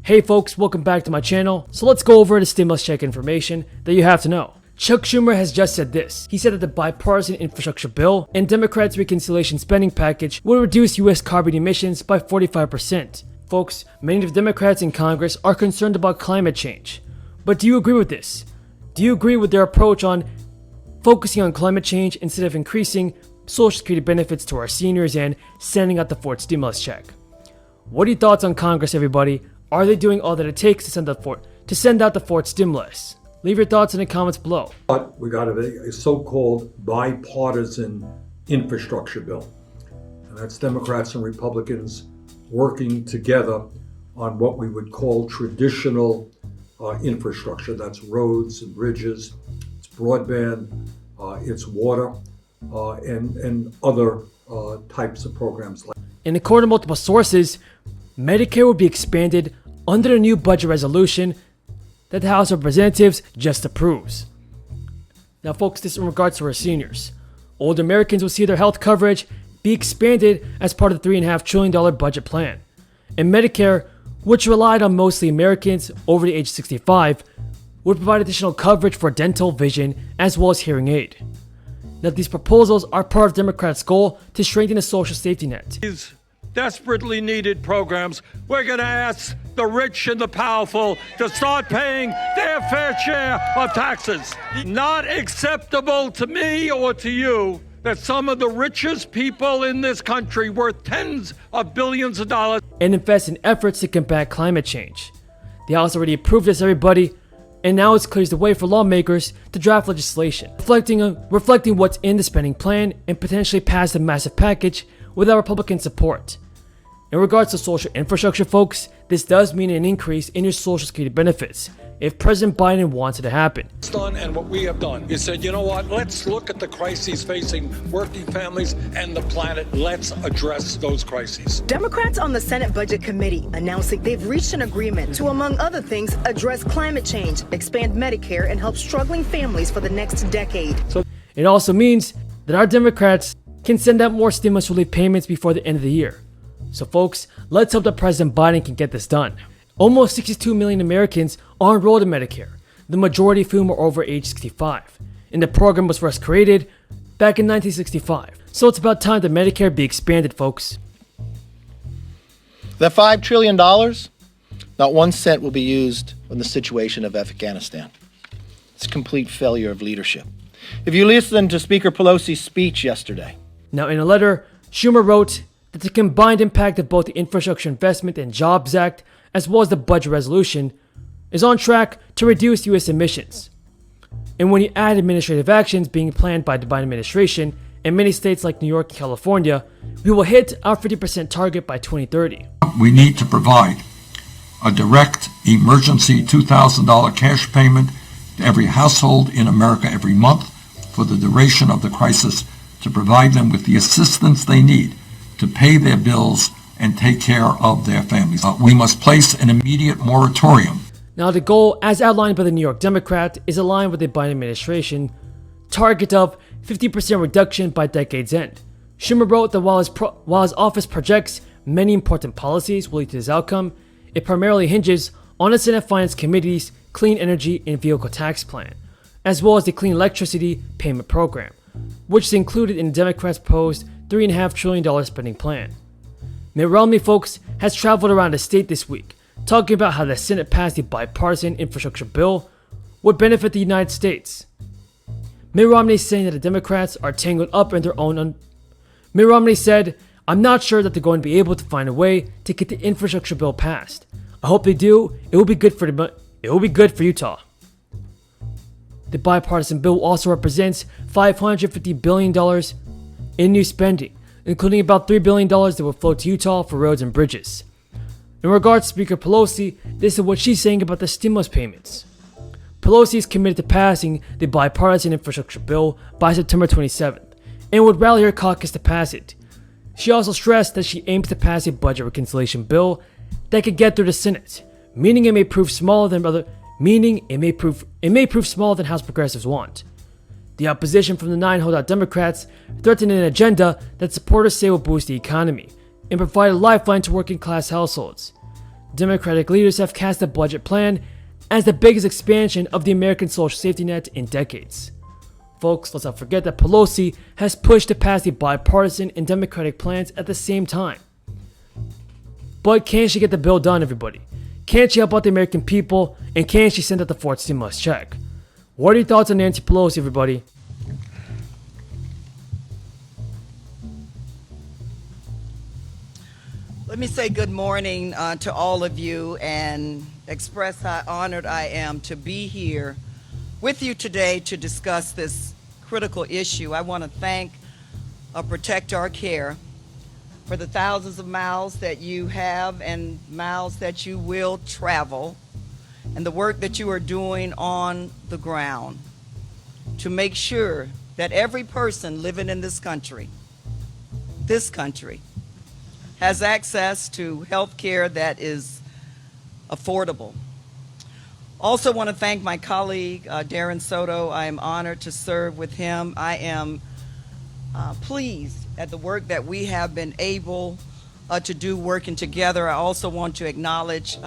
Hey folks, welcome back to my channel. So let's go over the stimulus check information that you have to know. Chuck Schumer has just said this. He said that the bipartisan infrastructure bill and Democrats' reconciliation spending package will reduce US carbon emissions by 45%. Folks, many of the Democrats in Congress are concerned about climate change. But do you agree with this? Do you agree with their approach on focusing on climate change instead of increasing Social Security benefits to our seniors and sending out the fourth stimulus check? What are your thoughts on Congress, everybody? Are they doing all that it takes to send out the fourth stimulus? Leave your thoughts in the comments below. But we got a so-called bipartisan infrastructure bill. And that's Democrats and Republicans working together on what we would call traditional infrastructure. That's roads and bridges, it's broadband, it's water, and other types of programs. And according to multiple sources, Medicare will be expanded under the new budget resolution that the House of Representatives just approves. Now folks, this is in regards to our seniors. Older Americans will see their health coverage be expanded as part of the $3.5 trillion budget plan. And Medicare, which relied on mostly Americans over the age of 65, would provide additional coverage for dental, vision, as well as hearing aid. Now these proposals are part of Democrats' goal to strengthen the social safety net. Desperately needed programs. We're going to ask the rich and the powerful to start paying their fair share of taxes. Not acceptable to me or to you that some of the richest people in this country, worth tens of billions of dollars, and invest in efforts to combat climate change. The House already approved this, everybody, and now it clears the way for lawmakers to draft legislation, reflecting what's in the spending plan and potentially pass a massive package without Republican support. In regards to social infrastructure, folks, this does mean an increase in your Social Security benefits if President Biden wants it to happen. And what we have done is said, you know what, let's look at the crises facing working families and the planet. Let's address those crises. Democrats on the Senate Budget Committee announcing they've reached an agreement to, among other things, address climate change, expand Medicare, and help struggling families for the next decade. So it also means that our Democrats can send out more stimulus relief payments before the end of the year. So folks, let's hope that President Biden can get this done. Almost 62 million Americans are enrolled in Medicare, the majority of whom are over age 65. And the program was first created back in 1965. So it's about time that Medicare be expanded, folks. That $5 trillion, not 1 cent will be used in the situation of Afghanistan. It's a complete failure of leadership. If you listen to Speaker Pelosi's speech yesterday. Now in a letter, Schumer wrote that the combined impact of both the Infrastructure Investment and Jobs Act as well as the budget resolution is on track to reduce U.S. emissions. And when you add administrative actions being planned by the Biden administration in many states like New York and California, we will hit our 50% target by 2030. We need to provide a direct emergency $2,000 cash payment to every household in America every month for the duration of the crisis to provide them with the assistance they need to pay their bills and take care of their families. We must place an immediate moratorium. Now the goal, as outlined by the New York Democrat, is aligned with the Biden administration target of 50% reduction by decade's end. Schumer wrote that while his office projects many important policies will lead to this outcome, it primarily hinges on the Senate Finance Committee's Clean Energy and Vehicle Tax Plan, as well as the Clean Electricity Payment Program, which is included in the Democrats' proposed $3.5 trillion spending plan. Mitt Romney, folks, has traveled around the state this week, talking about how the Senate passed the bipartisan infrastructure bill would benefit the United States. Mitt Romney is saying that the Democrats are tangled up in their own. Mitt Romney said, "I'm not sure that they're going to be able to find a way to get the infrastructure bill passed. I hope they do. It will be good for Utah." The bipartisan bill also represents $550 billion in new spending, including about $3 billion that will flow to Utah for roads and bridges. In regards to Speaker Pelosi, this is what she's saying about the stimulus payments. Pelosi is committed to passing the bipartisan infrastructure bill by September 27th and would rally her caucus to pass it. She also stressed that she aims to pass a budget reconciliation bill that could get through the Senate, meaning it may prove smaller than House progressives want. The opposition from the 9 holdout Democrats threatened an agenda that supporters say will boost the economy and provide a lifeline to working class households. Democratic leaders have cast the budget plan as the biggest expansion of the American social safety net in decades. Folks, let's not forget that Pelosi has pushed to pass the bipartisan and Democratic plans at the same time. But can she get the bill done, everybody? Can she help out the American people? And can she send out the fourth stimulus check? What are your thoughts on Nancy Pelosi, everybody? Let me say good morning to all of you and express how honored I am to be here with you today to discuss this critical issue. I want to thank Protect Our Care for the thousands of miles that you have and miles that you will travel, and the work that you are doing on the ground to make sure that every person living in this country has access to health care that is affordable. Also want to thank my colleague, Darren Soto. I am honored to serve with him. I am pleased at the work that we have been able to do working together. I also want to acknowledge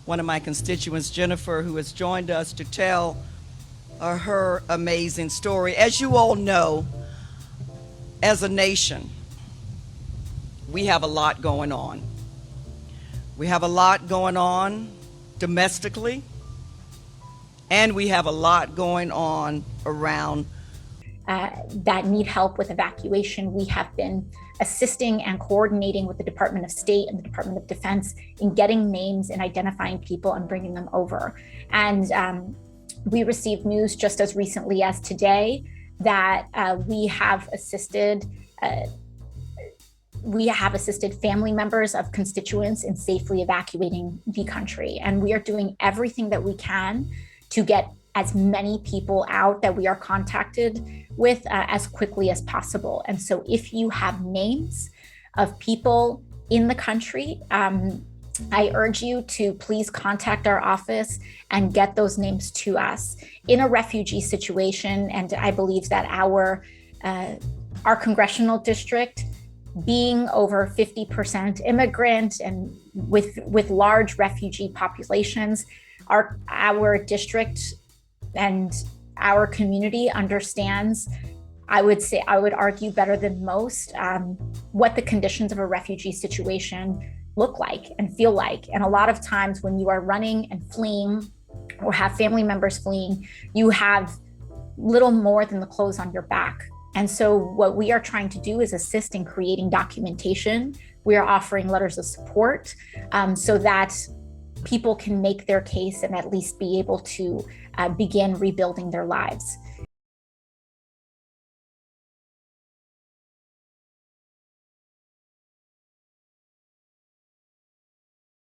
one of my constituents, Jennifer, who has joined us to tell her amazing story. As you all know, as a nation, we have a lot going on. We have a lot going on domestically, and we have a lot going on around that need help with evacuation. We have been assisting and coordinating with the Department of State and the Department of Defense in getting names and identifying people and bringing them over. And we received news just as recently as today that we have assisted family members of constituents in safely evacuating the country. And we are doing everything that we can to get as many people out that we are contacted with as quickly as possible. And so if you have names of people in the country, I urge you to please contact our office and get those names to us. In a refugee situation, and I believe that our congressional district, being over 50% immigrant and with large refugee populations, our district and our community understands, I would argue better than most, what the conditions of a refugee situation look like and feel like. And a lot of times when you are running and fleeing or have family members fleeing, you have little more than the clothes on your back. And so what we are trying to do is assist in creating documentation. We are offering letters of support so that people can make their case and at least be able to begin rebuilding their lives.